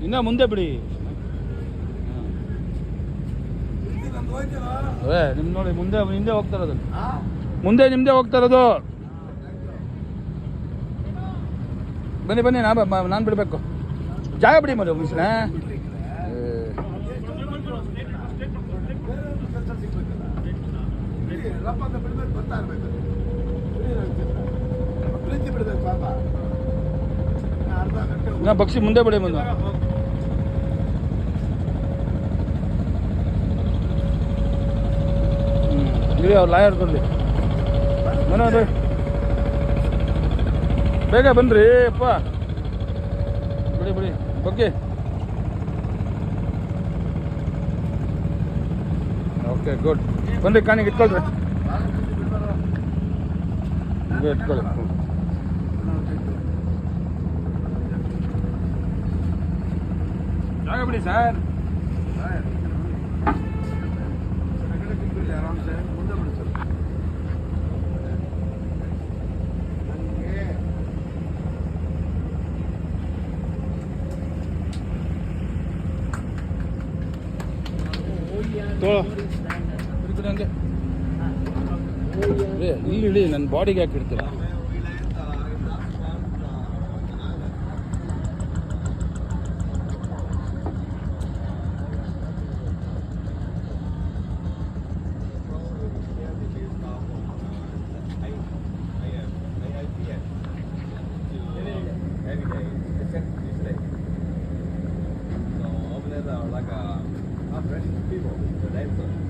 ಇನ್ನ ಮುಂದೆ ಬಿಡಿ. ನಿಮ್ ನೋಡಿ ಮುಂದೆ ನಿಮ್ದೆ ಹೋಗ್ತಾ ಇರೋದು, ಮುಂದೆ ನಿಮ್ದೆ ಹೋಗ್ತಾ ಇರೋದು. ಬನ್ನಿ ಬನ್ನಿ, ನಾನು ಬಿಡಬೇಕು. ಜಾಗ ಬಿಡಿ ಮದುವೆ ಮಿಸ್ನ. ನಾ ಬಕ್ಷಿ ಮುಂದೆ ಬಿಡಿ ಮುಂದೆ. ಇರಿ ಅವ್ರು ಲಾಯರ್ ಕೊಡ್ಲಿ. ಮನೋದು ಬೇಗ ಬನ್ರಿ ಅಪ್ಪ. ಬಿಡಿ ಬಿಡಿ ಬಗ್ಗೆ. Okay good. ಬನ್ರಿ ಕಾಣಿಗೆ ಇಟ್ಕೊಳ್ರಿ. ಇಟ್ಕೊಳ್ಳಿ. ಜಾಗ ಬಿಡಿ ಸರ್. ಹಂಗೆ ಇಲ್ಲಿ ಇಳಿ, ನನ್ನ ಬಾಡಿಗೆ ಹಾಕಿರ್ತೀರ. Like a people, the